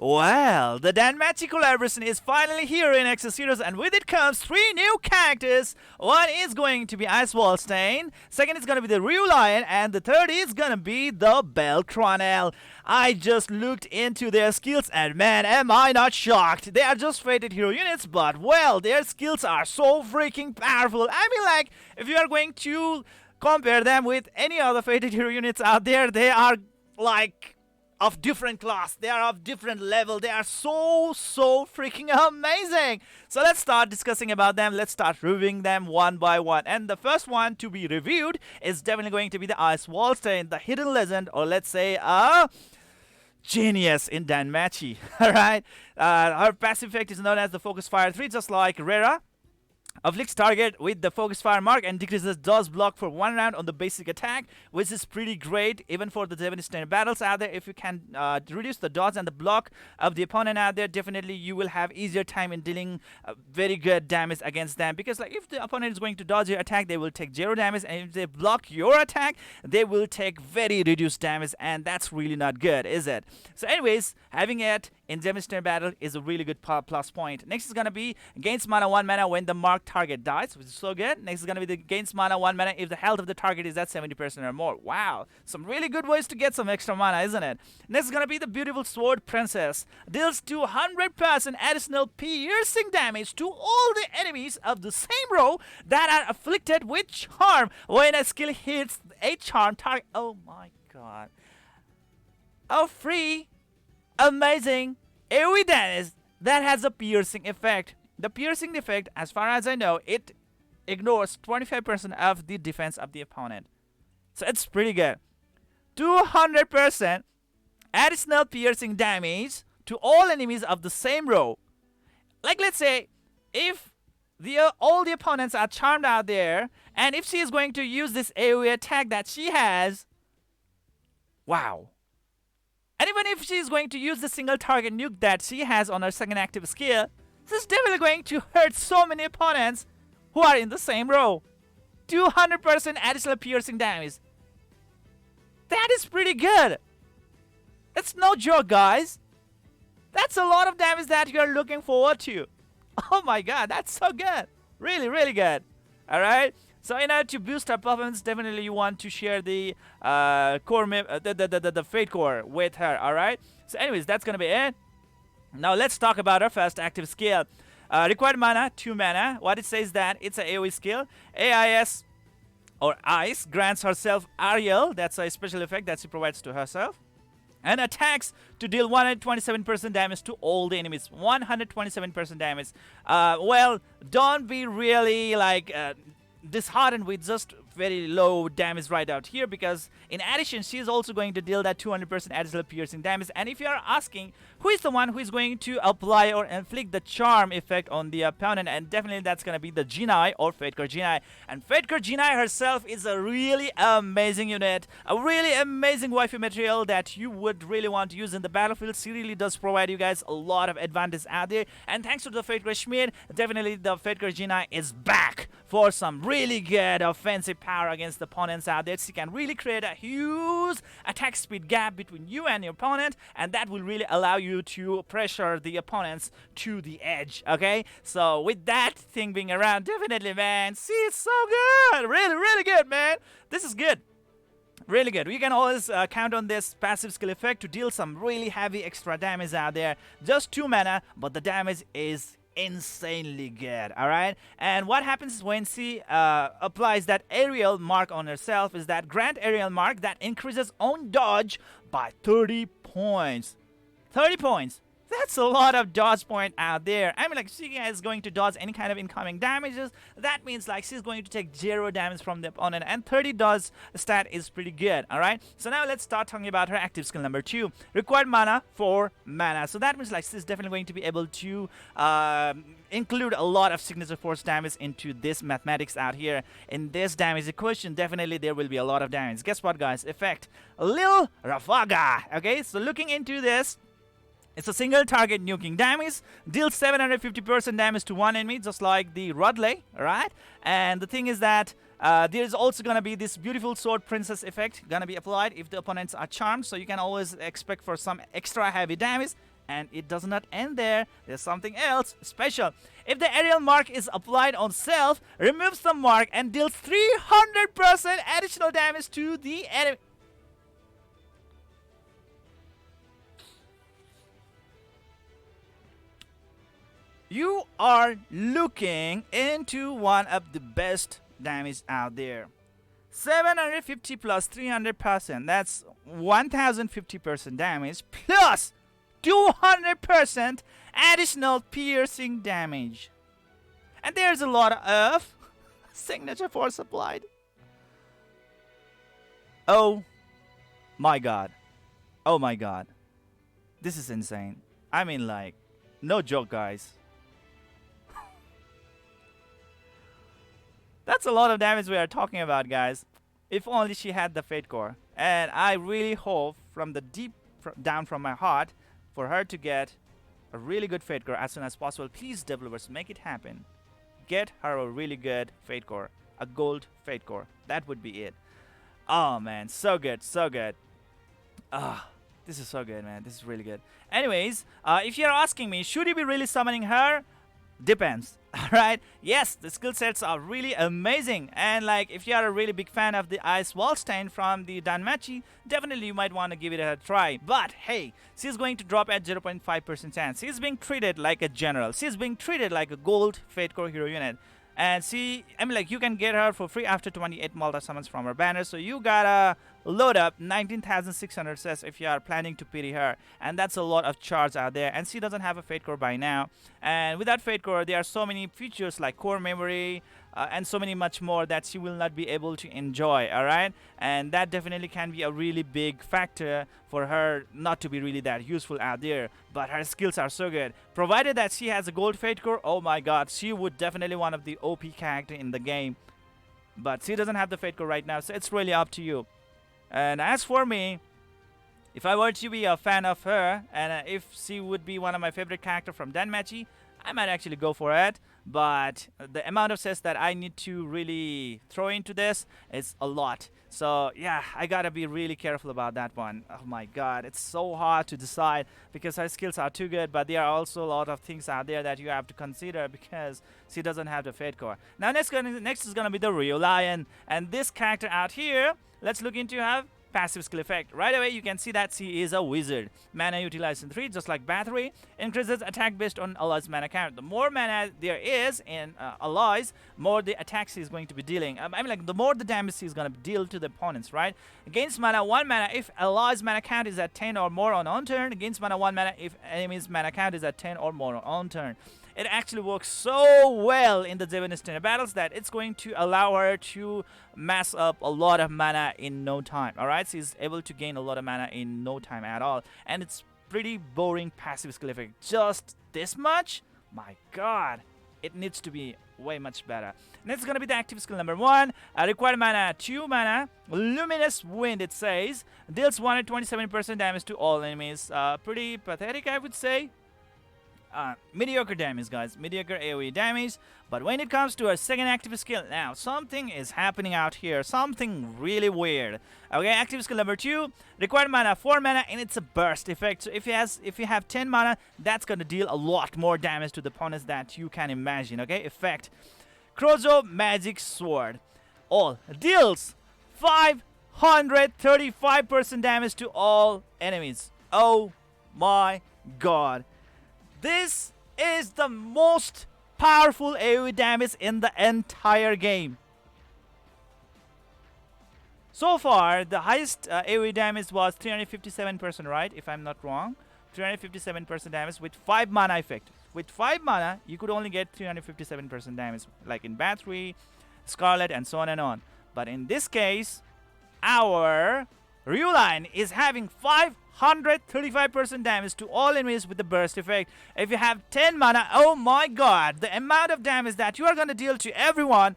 Well, the Danmachi collaboration is finally here in Exos Heroes, and with it comes 3 new characters. One is going to be Ais Wallenstein, second is going to be the Ryu Lion, and the third is going to be the Bell Cranel. I just looked into their skills, and man, am I not shocked. They are just fated hero units, but well, their skills are so freaking powerful. I mean, like, if you are going to compare them with any other fated hero units out there, they are like of different class, they are of different level, they are so freaking amazing. So let's start discussing about them. Let's start reviewing them one by one, and the first one to be reviewed is definitely going to be the Ais Wallenstein, the hidden legend, or let's say a genius in Danmachi. Alright, her passive effect is known as the Focus Fire 3, just like Rera. Afflicts target with the focus fire mark and decreases dodge block for 1 round on the basic attack, which is pretty great even for the Japanese standard battles out there. If you can reduce the dodge and the block of the opponent out there, definitely you will have easier time in dealing very good damage against them, because like if the opponent is going to dodge your attack, they will take 0 damage, and if they block your attack, they will take very reduced damage, and that's really not good, is it? So anyways, having it in Japanese standard battle is a really good plus point. Next is gonna be gains mana 1 mana when the marked target dies, which is so good. Next is gonna be the gains mana 1 mana if the health of the target is at 70% or more. Wow, some really good ways to get some extra mana, isn't it? Next is gonna be the beautiful sword princess. Deals 200% additional piercing damage to all the enemies of the same row that are afflicted with charm when a skill hits a charm target. Oh my god. A free amazing AoE damage that has a piercing effect. The piercing effect, as far as I know, it ignores 25% of the defense of the opponent. So it's pretty good. 200% additional piercing damage to all enemies of the same row. Like, let's say if all the opponents are charmed out there, and if she is going to use this AoE attack that she has, wow. And even if she is going to use the single target nuke that she has on her second active skill, this is definitely going to hurt so many opponents who are in the same row. 200% additional piercing damage. That is pretty good. It's no joke, guys. That's a lot of damage that you are looking forward to. Oh my god, that's so good. Really, really good. Alright. So in order to boost our performance, definitely you want to share the core the Fate core with her. All right. So anyways, that's gonna be it. Now let's talk about our first active skill. Required mana 2 mana. What it says that it's an AoE skill. AIS or Ice grants herself Ariel. That's a special effect that she provides to herself. And attacks to deal 127% damage to all the enemies. 127% damage. Well, don't be really like disheartened with just very low damage right out here, because in addition she is also going to deal that 200% additional piercing damage. And if you are asking who is the one who is going to apply or inflict the charm effect on the opponent, and definitely that's going to be the Jinai or Fatecore Jinai. And Fatecore Jinai herself is a really amazing unit, a really amazing waifu material that you would really want to use in the battlefield. She really does provide you guys a lot of advantage out there, and thanks to the Fatecore Schmied, definitely the Fatecore Jinai is back for some really good offensive power against the opponents out there. She can really create a huge attack speed gap between you and your opponent, and that will really allow you to pressure the opponents to the edge. Okay, so with that thing being around, definitely, man, see, it's so good. Really, really good, man. This is good. Really good. We can always count on this passive skill effect to deal some really heavy extra damage out there. Just 2 mana, but the damage is insanely good. All right, and what happens when she applies that aerial mark on herself is that grant aerial mark that increases own dodge by 30 points. 30 points. That's a lot of dodge point out there. I mean, like, she is going to dodge any kind of incoming damages. That means like she's going to take 0 damage from the opponent, and 30 dodge stat is pretty good. All right, so now let's start talking about her active skill number 2. Required mana 4 mana. So that means like she's definitely going to be able to include a lot of signature force damage into this mathematics out here. In this damage equation, definitely there will be a lot of damage. Guess what, guys? Effect Lil Rafaga. Okay, so looking into this, it's a single target nuking damage, deals 750% damage to one enemy, just like the Rudley, alright? And the thing is that there is also going to be this beautiful sword princess effect going to be applied if the opponents are charmed, so you can always expect for some extra heavy damage And it does not end there. There's something else special. If the aerial mark is applied on self, removes the mark and deals 300% additional damage to the enemy. You are looking into one of the best damage out there. 750 plus 300%. That's 1050% damage plus 200% additional piercing damage. And there's a lot of signature force applied. Oh my god. Oh my god. This is insane. I mean, like, no joke, guys. That's a lot of damage we are talking about, guys. If only she had the Fate Core. And I really hope from the deep down from my heart for her to get a really good Fate Core as soon as possible. Please, developers, make it happen. Get her a really good Fate Core. A gold Fate Core. That would be it. Oh, man. So good. So good. Ah. This is so good, man. This is really good. Anyways, if you're asking me, should you be really summoning her? Depends. Alright, yes, the skill sets are really amazing, and like if you are a really big fan of the Ais Wallenstein from the Danmachi, definitely you might want to give it a try. But hey, she's going to drop at 0.5% chance. She's being treated like a general. She's being treated like a gold Fate Core hero unit. And you can get her for free after 28 multi summons from her banner. So you gotta load up 19,600 cess if you are planning to pity her. And that's a lot of charge out there. And she doesn't have a Fate Core by now. And with that Fate Core, there are so many features like core memory, and so many much more that she will not be able to enjoy, alright? And that definitely can be a really big factor for her not to be really that useful out there. But her skills are so good. Provided that she has a gold Fate Core, oh my god, she would definitely one of the OP character in the game. But she doesn't have the Fate Core right now, so it's really up to you. And as for me, if I were to be a fan of her, and if she would be one of my favorite character from Danmachi, I might actually go for it. But the amount of cess that I need to really throw into this is a lot. So yeah, I gotta be really careful about that one. Oh my god, it's so hard to decide because her skills are too good, but there are also a lot of things out there that you have to consider because she doesn't have the Fate Core. Now next is gonna be the Ryu Lion, and this character out here, let's look into her passive skill effect. Right away you can see that she is a wizard. Mana utilized in 3, just like battery, increases attack based on allies mana count. The more mana there is in allies, more the attacks he is going to be dealing. The more the damage he is going to deal to the opponents, right? Against mana 1 mana if allies mana count is at 10 or more on turn. Against mana 1 mana if enemies mana count is at 10 or more on turn. It actually works so well in the Zennosh battles that it's going to allow her to mass up a lot of mana in no time. Alright, she's able to gain a lot of mana in no time at all. And it's pretty boring passive skill effect. Just this much? My god. It needs to be way much better. Next is going to be the active skill number 1. Required mana 2 mana. Luminous Wind, it says. Deals 127% damage to all enemies. Pretty pathetic, I would say. Mediocre damage, guys. Mediocre AoE damage. But when it comes to our second active skill, now something is happening out here. Something really weird. Okay, active skill number 2. Required mana 4 mana, and it's a burst effect. So if you have 10 mana, that's gonna deal a lot more damage to the opponents that you can imagine. Okay, effect. Crozo Magic Sword. All deals 535% damage to all enemies. Oh my god. This is the most powerful AoE damage in the entire game. So far, the highest AoE damage was 357%, right? If I'm not wrong. 357% damage with 5 mana effect. With 5 mana, you could only get 357% damage, like in Battery, Scarlet, and so on and on. But in this case, our Ryu Lion is having 535% damage to all enemies with the burst effect. If you have 10 mana, oh my god, the amount of damage that you are going to deal to everyone,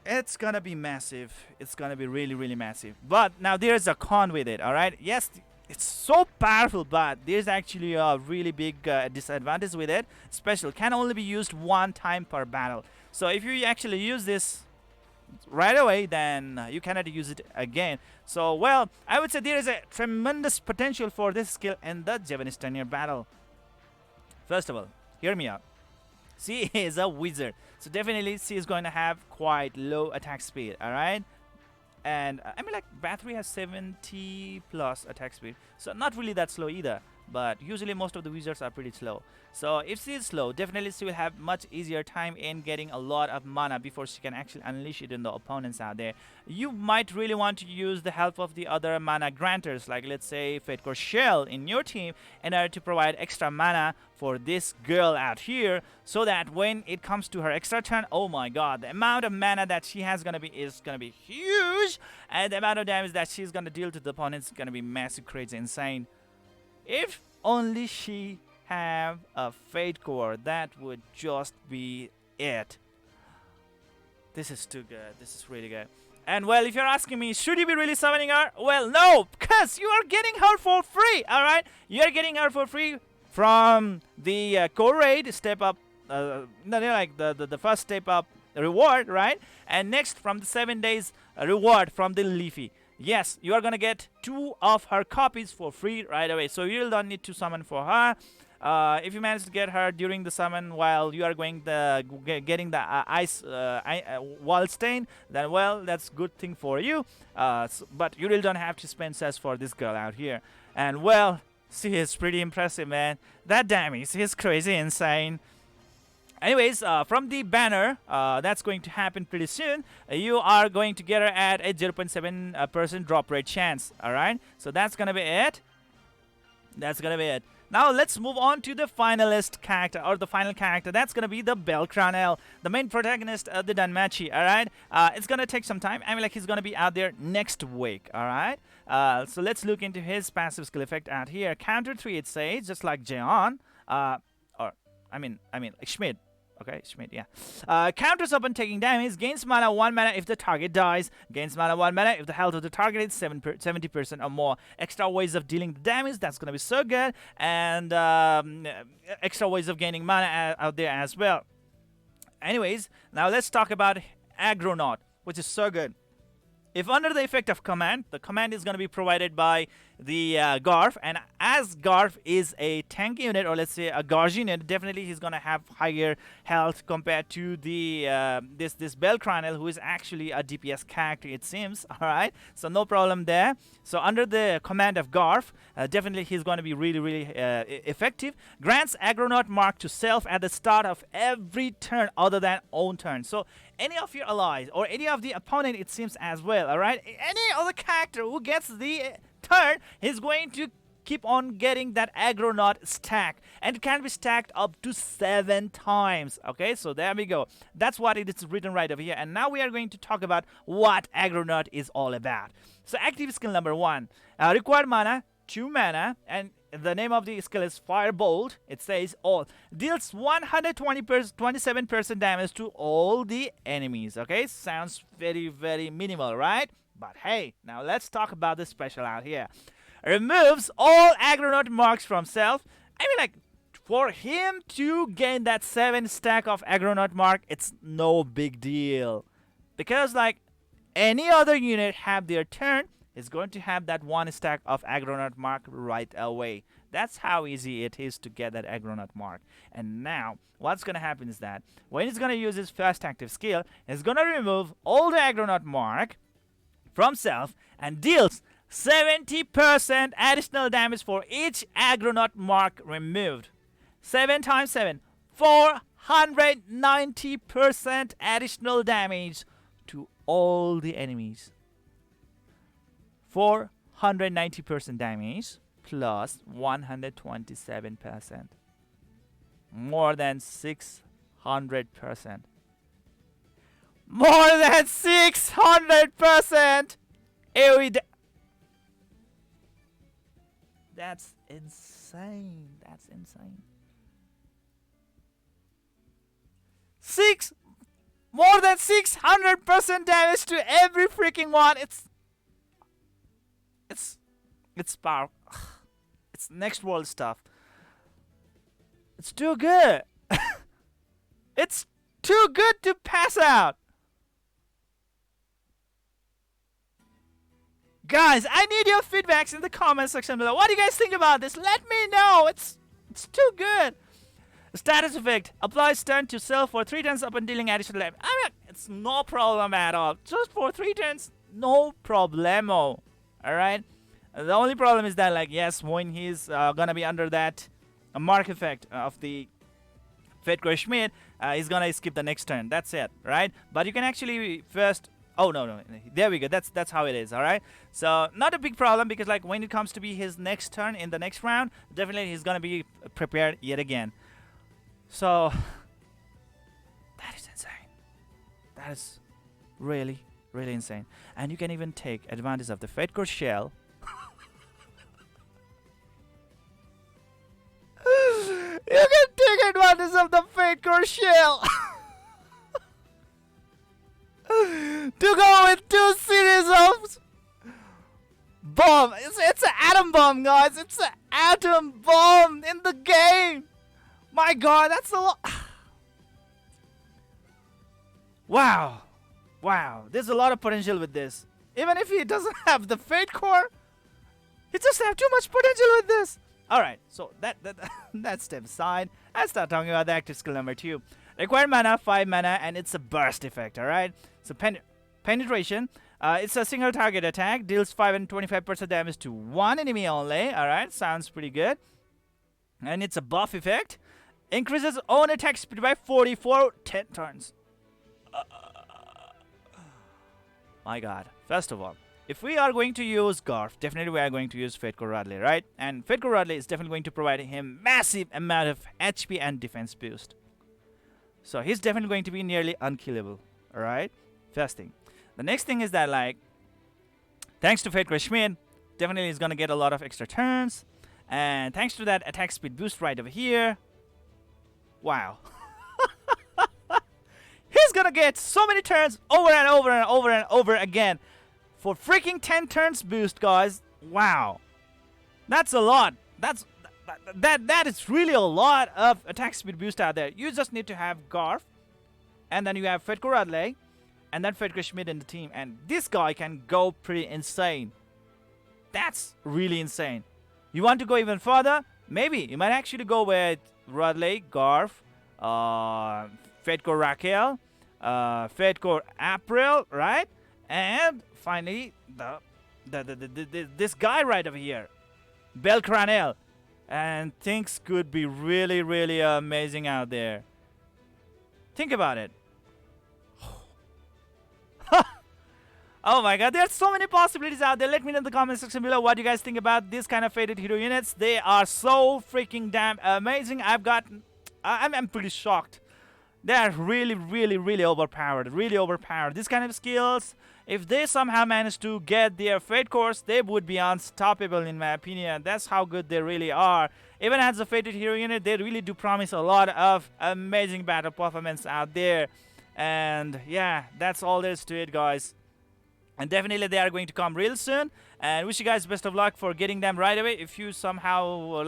it's going to be massive. It's going to be really, really massive. But now there's a con with it, alright? Yes, it's so powerful, but there's actually a really big disadvantage with it. Special can only be used 1 time per battle. So if you actually use this right away, then you cannot use it again. So, well, I would say there is a tremendous potential for this skill in the Japanese tenure battle. First of all, hear me out. She is a wizard, so definitely she is going to have quite low attack speed, alright? And I mean, like, Bathory has 70 plus attack speed, so not really that slow either. But usually most of the wizards are pretty slow. So if she is slow, definitely she will have much easier time in getting a lot of mana before she can actually unleash it in the opponents out there. You might really want to use the help of the other mana granters, like let's say Fate Core Shell in your team, in order to provide extra mana for this girl out here, so that when it comes to her extra turn, oh my god, the amount of mana that she has is gonna be huge, and the amount of damage that she's gonna deal to the opponents is gonna be massive, crazy, insane. If only she have a Fate Core, that would just be it. This is too good. This is really good. And well, if you're asking me, should you be really summoning her? Well, no, because you are getting her for free, alright? You're getting her for free from the core raid step up, like the first step up reward, right? And next from the 7 days reward from the Leafy. Yes, you are gonna get 2 of her copies for free right away, so you don't need to summon for her. If you manage to get her during the summon while you are getting the Ais Wallenstein, then well, that's good thing for you. But you really don't have to spend cess for this girl out here. And well, she is pretty impressive, man. That damage is crazy, insane. Anyways, from the banner, that's going to happen pretty soon. You are going to get her at a 0.7% drop rate chance. Alright, so that's gonna be it. That's gonna be it. Now let's move on to the finalist character, or the final character. That's gonna be the Bell Cranel, the main protagonist of the Danmachi. Alright, it's gonna take some time. I mean, like, he's gonna be out there next week. Alright, so let's look into his passive skill effect out here. Counter 3, it says, just like Jeon, like Schmidt. Okay, Schmidt, yeah. Counters upon taking damage, gains mana 1 mana if the target dies, gains mana 1 mana if the health of the target is 70% or more. Extra ways of dealing the damage, that's gonna be so good. And extra ways of gaining mana out there as well. Anyways, now let's talk about Agronaut, which is so good. If under the effect of command, the command is going to be provided by the Garf, and as Garf is a tank unit, or let's say a Garge unit, definitely he's going to have higher health compared to the this Bell Cranel, who is actually a DPS character, it seems. All right, so no problem there. So under the command of Garf, definitely he's going to be really effective. Grants Agronaut mark to self at the start of every turn other than own turn. So any of your allies or any of the opponent, it seems as well, alright? Any other character who gets the turn is going to keep on getting that Agronaut stack, and it can be stacked up to 7 times. Okay, so there we go. That's what it is written right over here. And now we are going to talk about what Agronaut is all about. So active skill number 1, required mana 2 mana, and the name of the skill is Firebolt. It says all deals 127% damage to all the enemies. Okay, sounds very minimal, right? But hey, now let's talk about the special out here. Removes all Agronaut marks from self. I mean, like, for him to gain that 7 stack of Agronaut mark, it's no big deal, because like any other unit have their turn, is going to have that 1 stack of Agronaut mark right away. That's how easy it is to get that Agronaut mark. And now, what's going to happen is that when he's going to use his first active skill, he's going to remove all the Agronaut mark from self and deals 70% additional damage for each Agronaut mark removed. 7 times 7, 490% additional damage to all the enemies. 490% damage plus 127%. More than 600%. More than 600%! That's insane. That's insane. More than 600% damage to every freaking one. It's power. It's next world stuff. It's too good. It's too good to pass out. Guys, I need your feedbacks in the comment section below. What do you guys think about this? Let me know. It's too good. Status effect. Apply stun to self for 3 turns upon dealing additional damage. I mean, it's no problem at all. Just for 3 turns, no problemo. Alright? The only problem is that, like, yes, when he's gonna be under that mark effect of the Fate Core Schmidt, he's gonna skip the next turn. That's it, right? But you can actually first... Oh, no. There we go. That's how it is, alright? So, not a big problem because, like, when it comes to be his next turn in the next round, definitely he's gonna be prepared yet again. So, that is insane. That is really, really insane. And you can even take advantage of the Fate Core Shell. You can take advantage of the Fate Core Shell. To go with 2 series of bomb. It's an atom bomb, guys. It's an atom bomb in the game. My god, that's a lot. Wow. There's a lot of potential with this. Even if he doesn't have the Fate Core, he just have too much potential with this. Alright, so that step aside. Let's start talking about the active skill number 2. Required mana, 5 mana, and it's a burst effect, alright? So penetration. It's a single target attack. Deals 5 and 25% damage to 1 enemy only. Alright, sounds pretty good. And it's a buff effect. Increases own attack speed by 40 for 10 turns. My god. First of all, if we are going to use Garf, definitely we are going to use Fate Core Radley, right? And Fate Core Radley is definitely going to provide him massive amount of HP and defense boost. So he's definitely going to be nearly unkillable, alright? First thing. The next thing is that, like, thanks to Fate Core Schmidt, definitely he's gonna get a lot of extra turns. And thanks to that attack speed boost right over here, wow. He's gonna get so many turns over and over and over and over again. For freaking 10 turns boost, guys. Wow. That's a lot. That is really a lot of attack speed boost out there. You just need to have Garf, and then you have Fate Core Radley, and then Fate Core Schmidt in the team, and this guy can go pretty insane. That's really insane. You want to go even further? Maybe you might actually go with Radley, Garf, Fate Core Raquel, Fate Core April, right? And finally, this guy right over here, Bell Cranel. And things could be really, really amazing out there. Think about it. Oh my god, there's so many possibilities out there. Let me know in the comment section below what you guys think about this kind of fated hero units. They are so freaking damn amazing. I'm pretty shocked. They are really, really, really overpowered. Really overpowered. These kind of skills, if they somehow manage to get their Fate Cores, they would be unstoppable in my opinion. That's how good they really are. Even as a fated hero unit, they really do promise a lot of amazing battle performance out there. And yeah, that's all there is to it, guys. And definitely they are going to come real soon. And wish you guys best of luck for getting them right away if you somehow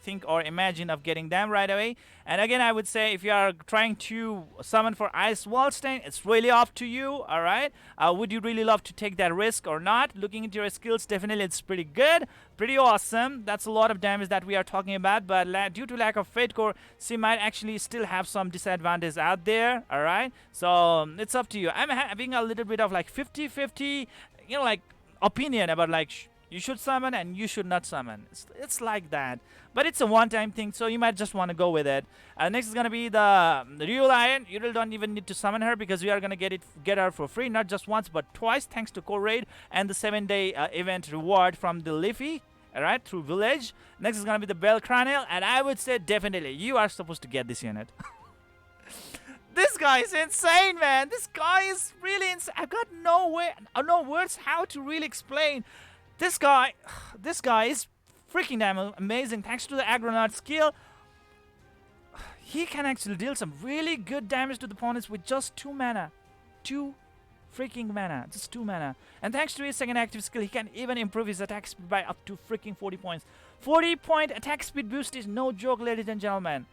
think or imagine of getting them right away. And again, I would say if you are trying to summon for Ais Wallenstein, it's really up to you, alright? Would you really love to take that risk or not? Looking into your skills, definitely it's pretty good, pretty awesome. That's a lot of damage that we are talking about, but due to lack of Fate Core, she might actually still have some disadvantage out there, alright? So it's up to you. I'm having a little bit of like 50-50, you know, like opinion about like you should summon and you should not summon. It's like that, but it's a one-time thing, so you might just want to go with it. Next is gonna be the Ryu Lion. You really don't even need to summon her because we are gonna get her for free, not just once but twice, thanks to Core Raid and the 7-day event reward from the Leafy, alright, through Village. Next is gonna be the Bell Cranel, and I would say definitely you are supposed to get this unit. This guy is insane, man. This guy is really insane. I've got no words how to really explain. This guy is freaking damn amazing. Thanks to the Agronaut skill, he can actually deal some really good damage to the opponents with just 2 mana. 2 freaking mana. Just 2 mana. And thanks to his second active skill, he can even improve his attack speed by up to freaking 40 points. 40-point attack speed boost is no joke, ladies and gentlemen.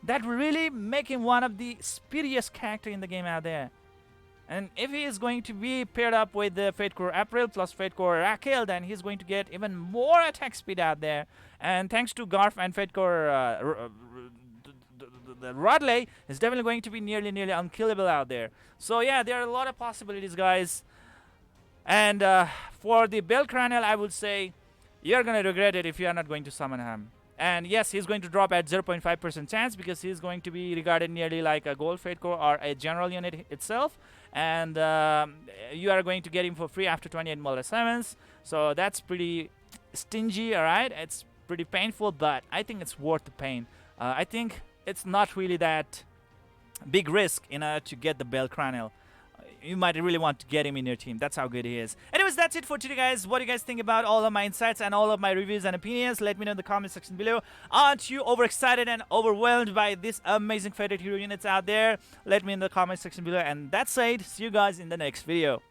That really make him one of the speediest character in the game out there. And if he is going to be paired up with the Fate Core April plus Fate Core Raquel, then he's going to get even more attack speed out there. And thanks to Garf and Fate Core the Rodley is definitely going to be nearly unkillable out there. So yeah, there are a lot of possibilities, guys. And for the Bell Cranel, I would say you're going to regret it if you are not going to summon him. And yes, he's going to drop at 0.5% chance because he's going to be regarded nearly like a Gold Fate Core or a general unit itself. And you are going to get him for free after 28 Multi summons. So that's pretty stingy, alright? It's pretty painful, but I think it's worth the pain. I think it's not really that big risk in order to get the Bell Cranel. You might really want to get him in your team. That's how good he is. Anyways, that's it for today, guys. What do you guys think about all of my insights and all of my reviews and opinions? Let me know in the comment section below. Aren't you overexcited and overwhelmed by this amazing favorite hero units out there? Let me in the comment section below. And that's it. See you guys in the next video.